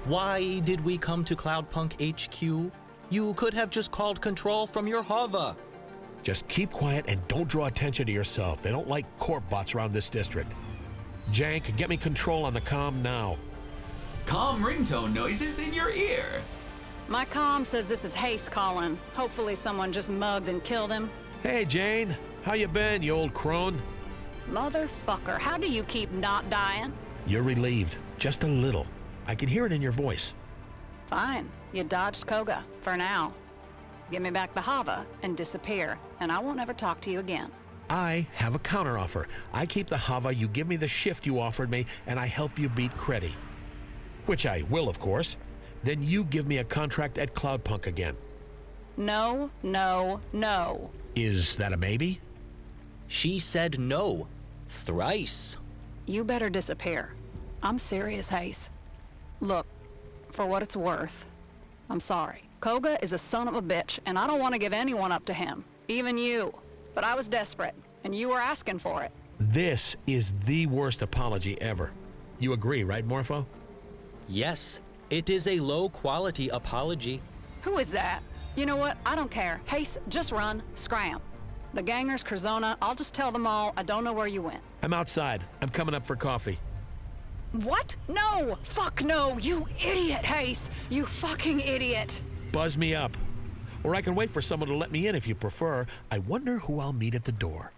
Why did we come to Cloudpunk HQ? You could have just called control from your hover. Just keep quiet and don't draw attention to yourself. They don't like corp bots around this district. Jank, get me control on the comm now. Calm ringtone noises in your ear. My comm says this is Haste calling. Hopefully someone just mugged and killed him. Hey, Jane. How you been, you old crone? Motherfucker, how do you keep not dying? You're relieved. Just a little. I can hear it in your voice. Fine. You dodged Koga, for now. Give me back the Hava and disappear, and I won't ever talk to you again. I have a counteroffer. I keep the Hava, you give me the shift you offered me, and I help you beat Creddy. Which I will, of course. Then you give me a contract at Cloudpunk again. No, no, no. Is that a maybe? She said no. Thrice. You better disappear. I'm serious, Hayes. Look, for what it's worth, I'm sorry. Koga is a son of a bitch, and I don't want to give anyone up to him. Even you. But I was desperate, and you were asking for it. This is the worst apology ever. You agree, right, Morpho? Yes, it is a low-quality apology. Who is that? You know what? I don't care. Haste, just run. Scram. The gangers, Curzona, I'll just tell them all I don't know where you went. I'm outside. I'm coming up for coffee. What? No! Fuck no! You idiot, Haste! You fucking idiot! Buzz me up. Or I can wait for someone to let me in if you prefer. I wonder who I'll meet at the door.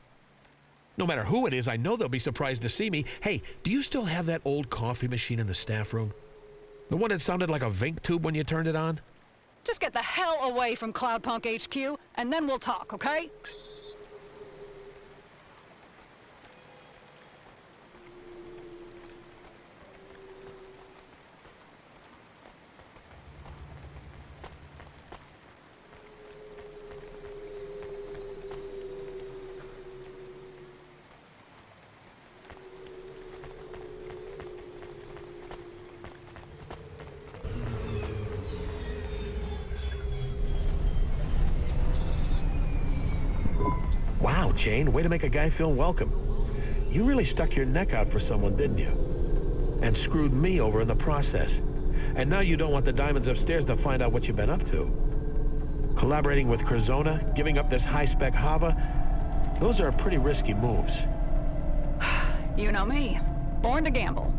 No matter who it is, I know they'll be surprised to see me. Hey, do you still have that old coffee machine in the staff room? The one that sounded like a Vink tube when you turned it on? Just get the hell away from Cloudpunk HQ, and then we'll talk, okay? Wow, Jane, way to make a guy feel welcome. You really stuck your neck out for someone, didn't you? And screwed me over in the process. And now you don't want the diamonds upstairs to find out what you've been up to. Collaborating with Curzona, giving up this high-spec Hava, those are pretty risky moves. You know me. Born to gamble.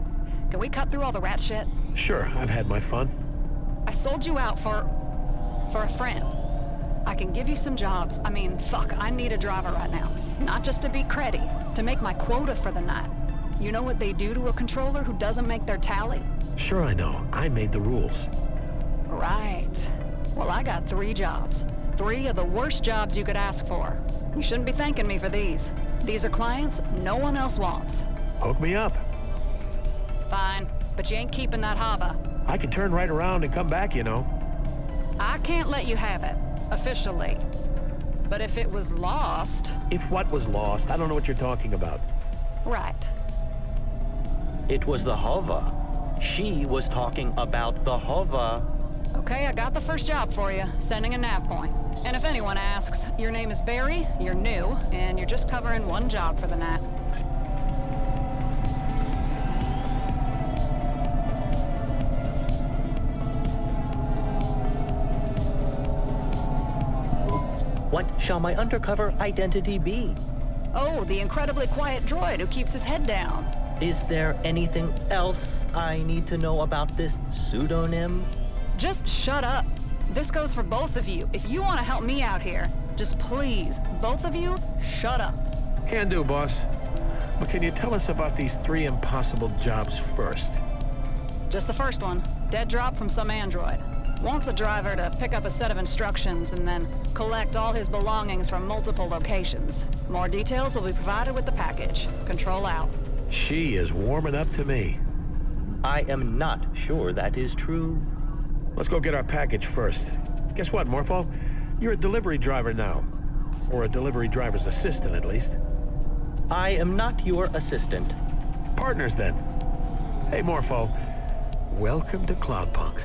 Can we cut through all the rat shit? Sure, I've had my fun. I sold you out for a friend. I can give you some jobs. I mean, fuck, I need a driver right now. Not just to beat Creddy, to make my quota for the night. You know what they do to a controller who doesn't make their tally? Sure I know. I made the rules. Right. Well, I got 3 jobs. 3 of the worst jobs you could ask for. You shouldn't be thanking me for these. These are clients no one else wants. Hook me up. Fine, but you ain't keeping that Hava. I can turn right around and come back, you know. I can't let you have it. Officially. But if it was lost... If what was lost? I don't know what you're talking about. Right. It was the hover. She was talking about the hover. Okay, I got the first job for you, sending a nav point. And if anyone asks, your name is Barry, you're new, and you're just covering 1 job for the night. What shall my undercover identity be? Oh, the incredibly quiet droid who keeps his head down. Is there anything else I need to know about this pseudonym? Just shut up. This goes for both of you. If you want to help me out here, just please, both of you, shut up. Can do, boss. But can you tell us about these 3 impossible jobs first? Just the first one. Dead drop from some android. Wants a driver to pick up a set of instructions and then collect all his belongings from multiple locations. More details will be provided with the package. Control out. She is warming up to me. I am not sure that is true. Let's go get our package first. Guess what, Morpho? You're a delivery driver now. Or a delivery driver's assistant, at least. I am not your assistant. Partners, then. Hey, Morpho. Welcome to Cloudpunk.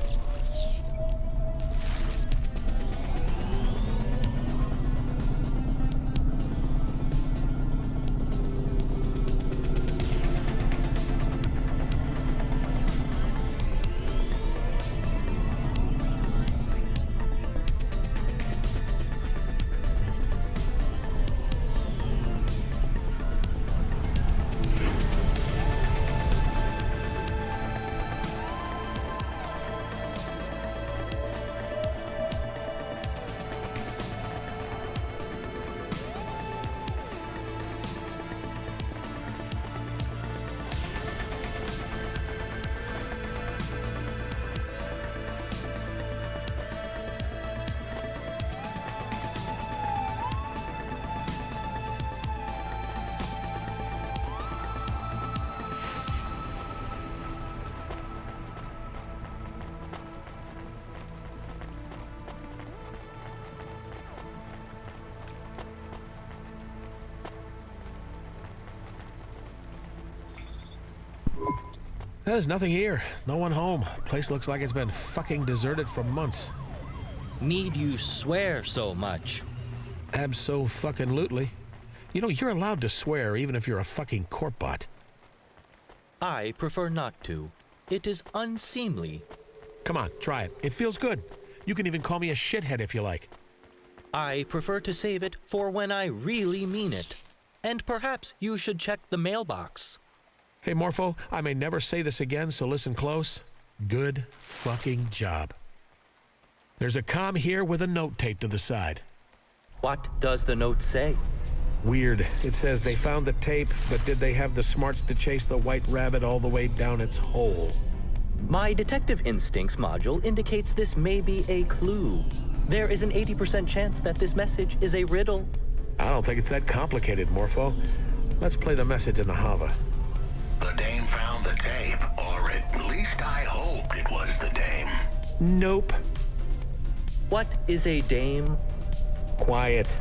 There's nothing here. No one home. Place looks like it's been fucking deserted for months. Need you swear so much? Abso-fucking-lutely. You know, you're allowed to swear even if you're a fucking corp bot. I prefer not to. It is unseemly. Come on, try it. It feels good. You can even call me a shithead if you like. I prefer to save it for when I really mean it. And perhaps you should check the mailbox. Hey, Morpho, I may never say this again, so listen close. Good fucking job. There's a comm here with a note taped to the side. What does the note say? Weird. It says they found the tape, but did they have the smarts to chase the white rabbit all the way down its hole? My detective instincts module indicates this may be a clue. There is an 80% chance that this message is a riddle. I don't think it's that complicated, Morpho. Let's play the message in the Hava. The dame found the tape, or at least I hoped it was the dame. Nope. What is a dame? Quiet.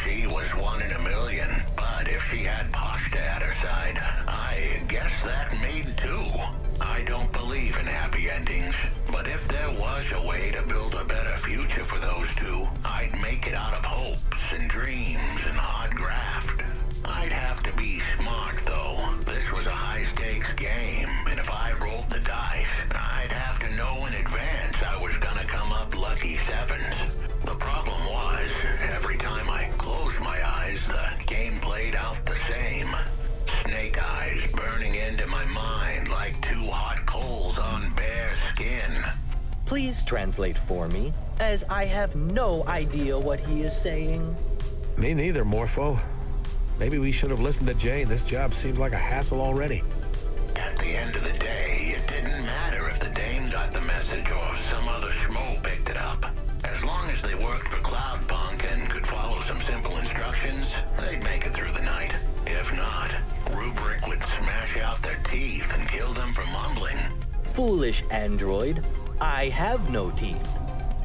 She was 1 in a million, but if she had Pashta at her side, I guess that made 2. I don't believe in happy endings, but if there was a way to build a better future for those two, I'd make it out of hopes and dreams and hard graft. I'd have to be smart, though. This was a high-stakes game, and if I rolled the dice, I'd have to know in advance I was gonna come up lucky 7s. The problem was, every time I closed my eyes, the game played out the same. Snake eyes burning into my mind like 2 hot coals on bare skin. Please translate for me, as I have no idea what he is saying. Me neither, Morpho. Maybe we should have listened to Jane. This job seems like a hassle already. At the end of the day, it didn't matter if the dame got the message or some other schmo picked it up. As long as they worked for Cloudpunk and could follow some simple instructions, they'd make it through the night. If not, Rubric would smash out their teeth and kill them for mumbling. Foolish android. I have no teeth.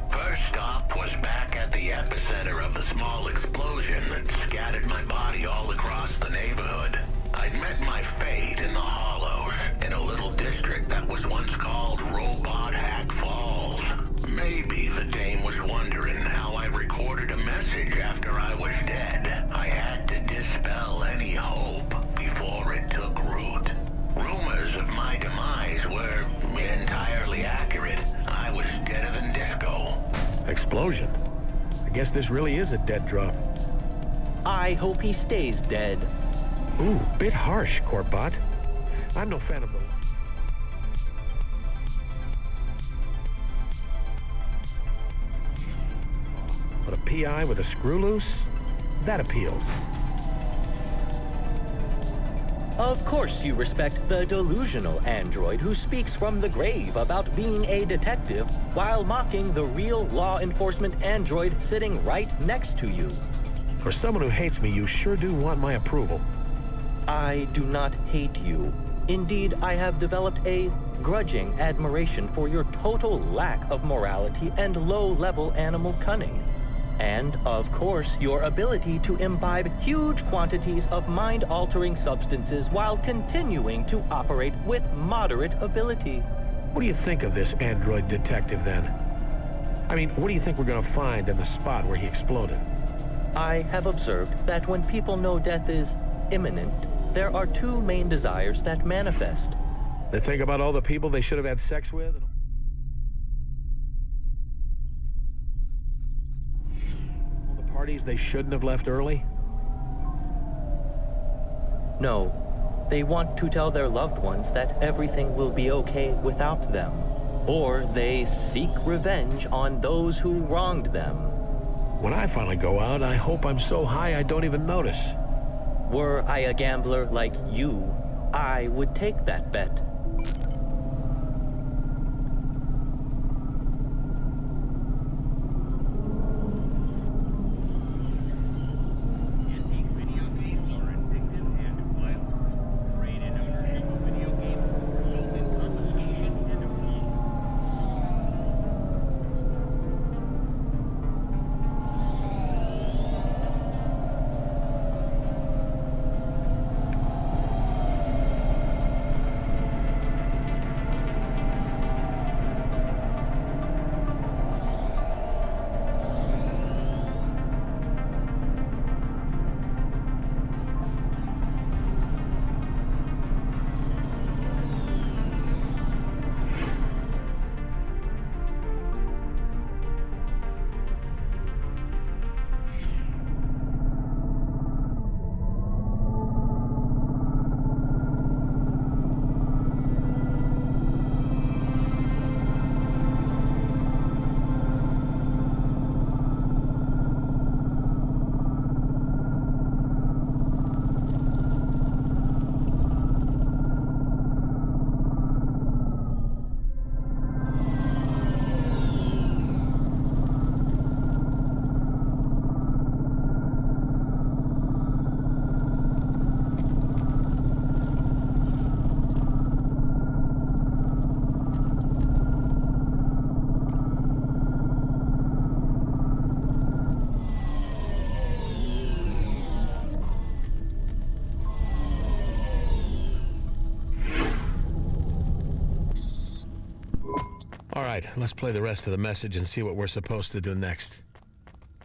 First stop was back at the epicenter of the small explosion that scattered my body all across the neighborhood. I'd met my fate in the Hollows, in a little district that was once called Robot Hack Falls. Maybe the dame was wondering how I recorded a message after I was dead. I had to dispel any hope before it took root. Rumors of my demise were entirely accurate. I was deader than disco. Explosion? I guess this really is a dead drop. I hope he stays dead. Ooh, bit harsh, Corbot. I'm no fan of the... But a PI with a screw loose? That appeals. Of course you respect the delusional android who speaks from the grave about being a detective while mocking the real law enforcement android sitting right next to you. For someone who hates me, you sure do want my approval. I do not hate you. Indeed, I have developed a grudging admiration for your total lack of morality and low-level animal cunning. And, of course, your ability to imbibe huge quantities of mind-altering substances while continuing to operate with moderate ability. What do you think of this android detective, then? I mean, what do you think we're gonna find in the spot where he exploded? I have observed that when people know death is imminent, there are 2 main desires that manifest. They think about all the people they should have had sex with? All the parties they shouldn't have left early? No, they want to tell their loved ones that everything will be okay without them. Or they seek revenge on those who wronged them. When I finally go out, I hope I'm so high I don't even notice. Were I a gambler like you, I would take that bet. All right, let's play the rest of the message and see what we're supposed to do next.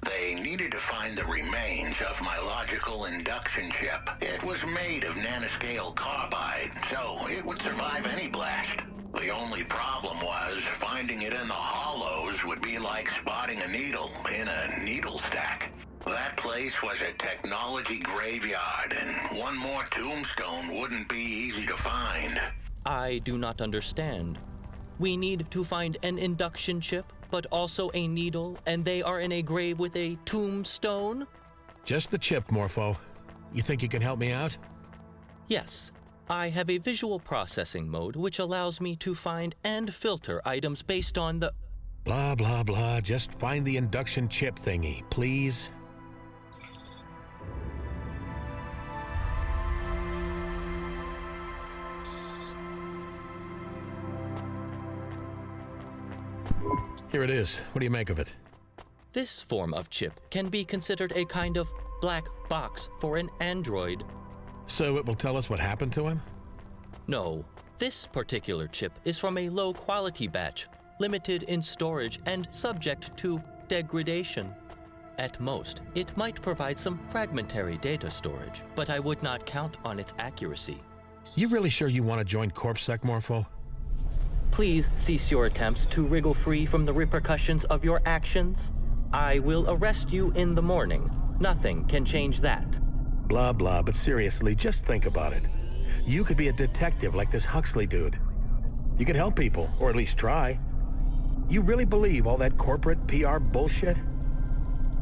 They needed to find the remains of my logical induction chip. It was made of nanoscale carbide, so it would survive any blast. The only problem was finding it in the hollows would be like spotting a needle in a needle stack. That place was a technology graveyard, and one more tombstone wouldn't be easy to find. I do not understand. We need to find an induction chip, but also a needle, and they are in a grave with a tombstone? Just the chip, Morpho. You think you can help me out? Yes. I have a visual processing mode which allows me to find and filter items based on the... Blah, blah, blah. Just find the induction chip thingy, please. Here it is. What do you make of it? This form of chip can be considered a kind of black box for an android. So it will tell us what happened to him? No. This particular chip is from a low-quality batch, limited in storage and subject to degradation. At most, it might provide some fragmentary data storage, but I would not count on its accuracy. You really sure you want to join CorpSec, Morpho? Please cease your attempts to wriggle free from the repercussions of your actions. I will arrest you in the morning. Nothing can change that. Blah, blah, but seriously, just think about it. You could be a detective like this Huxley dude. You could help people, or at least try. You really believe all that corporate PR bullshit?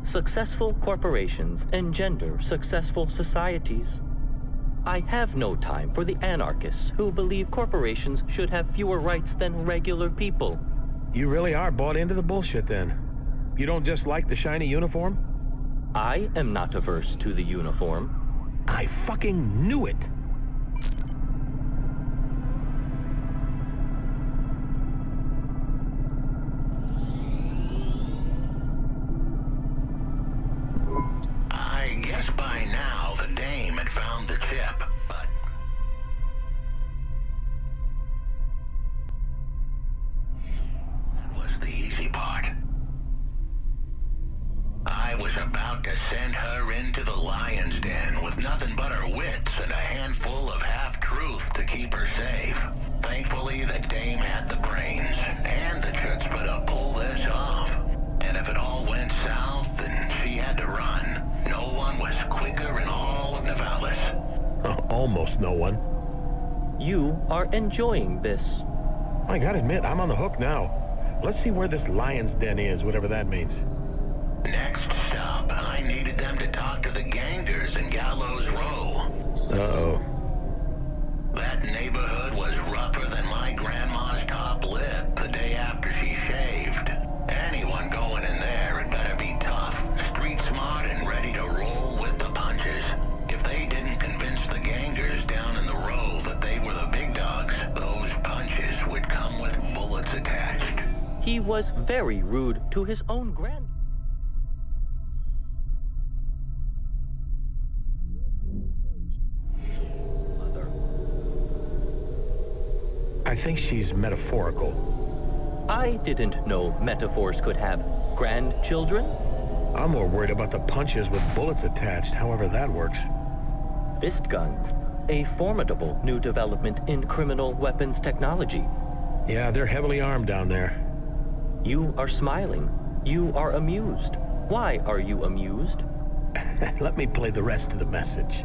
Successful corporations engender successful societies. I have no time for the anarchists who believe corporations should have fewer rights than regular people. You really are bought into the bullshit then. You don't just like the shiny uniform? I am not averse to the uniform. I fucking knew it! I guess by now the dame had found the chip, but... that was the easy part. I was about to send her into the lion's den with nothing but her wits and a handful of half-truth to keep her safe. Thankfully, the dame had the brains and the chutzpah to pull this off. And if it all went south, then she had to run. No one was quicker in all of Nivalis. Almost no one. You are enjoying this. I gotta admit, I'm on the hook now. Let's see where this lion's den is, whatever that means. Next stop, I needed them to talk to the gangers in Gallows Row. Uh-oh. That neighborhood was rougher than my grandma's top lip the day after she shaved. Anyone going in there had better be tough, street smart, and ready to roll with the punches. If they didn't convince the gangers down in the row that they were the big dogs, those punches would come with bullets attached. He was very rude to his own grand... I think she's metaphorical. I didn't know metaphors could have grandchildren. I'm more worried about the punches with bullets attached, however that works. Fist guns, a formidable new development in criminal weapons technology. Yeah, they're heavily armed down there. You are smiling. You are amused. Why are you amused? Let me play the rest of the message.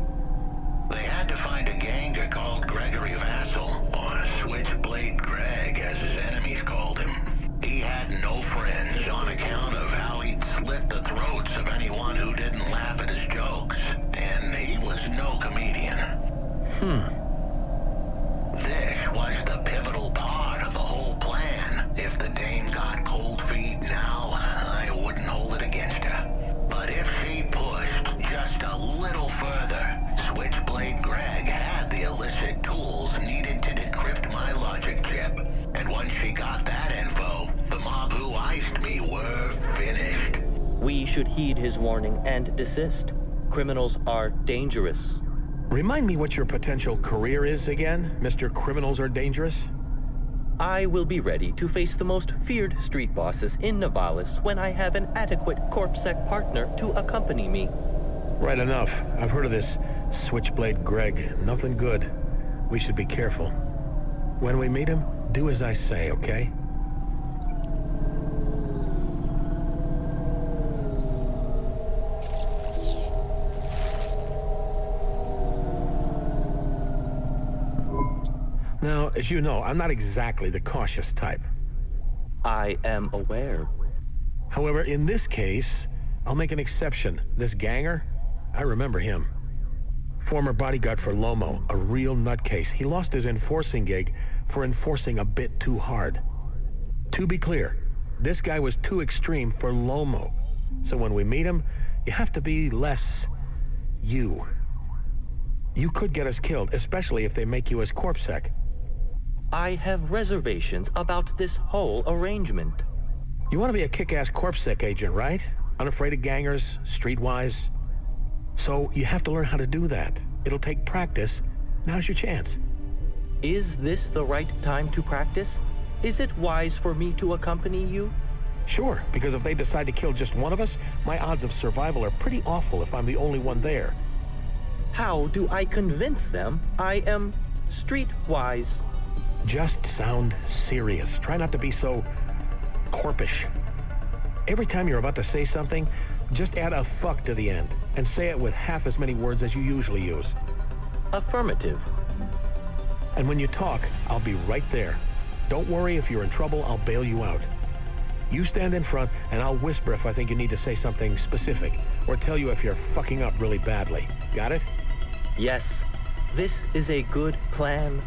They had to find a ganger called Gregory Vassal, or Switchblade Greg, as his enemies called him. He had no friends on account of how he'd slit the throats of anyone who didn't laugh at his jokes, and he was no comedian. This was the pivotal part of the whole plan. If the dame got cold feet now, I wouldn't hold it against her. But if she pushed just a little further, Switchblade Greg had the illicit tools needed to decrypt my logic chip. And once she got that info, the mob who iced me were finished. We should heed his warning and desist. Criminals are dangerous. Remind me what your potential career is again, Mr. Criminals Are Dangerous? I will be ready to face the most feared street bosses in Navalis when I have an adequate CorpSec partner to accompany me. Right enough. I've heard of this Switchblade Greg. Nothing good. We should be careful. When we meet him, do as I say, okay? Now, as you know, I'm not exactly the cautious type. I am aware. However, in this case, I'll make an exception. This ganger, I remember him. Former bodyguard for Lomo, a real nutcase. He lost his enforcing gig for enforcing a bit too hard. To be clear, this guy was too extreme for Lomo. So when we meet him, you have to be less you. You could get us killed, especially if they make you as CorpSec. I have reservations about this whole arrangement. You want to be a kick-ass CorpSec agent, right? Unafraid of gangers, streetwise. So you have to learn how to do that. It'll take practice. Now's your chance. Is this the right time to practice? Is it wise for me to accompany you? Sure, because if they decide to kill just one of us, my odds of survival are pretty awful if I'm the only one there. How do I convince them I am streetwise? Just sound serious. Try not to be so corpish. Every time you're about to say something, just add a fuck to the end and say it with half as many words as you usually use. Affirmative. And when you talk, I'll be right there. Don't worry, if you're in trouble, I'll bail you out. You stand in front and I'll whisper if I think you need to say something specific or tell you if you're fucking up really badly. Got it? Yes. This is a good plan.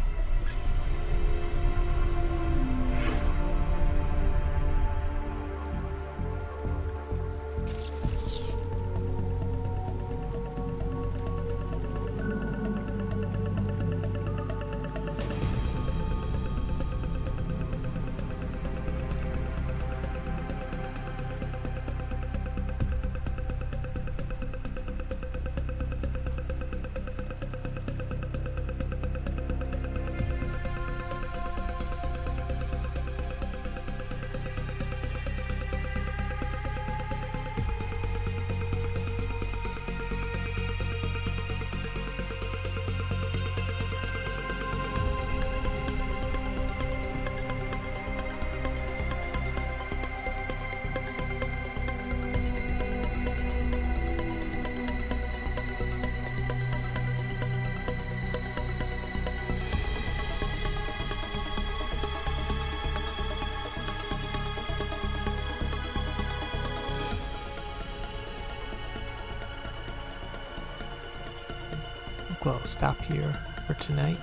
We'll stop here for tonight.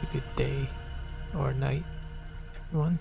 A good day or night, everyone.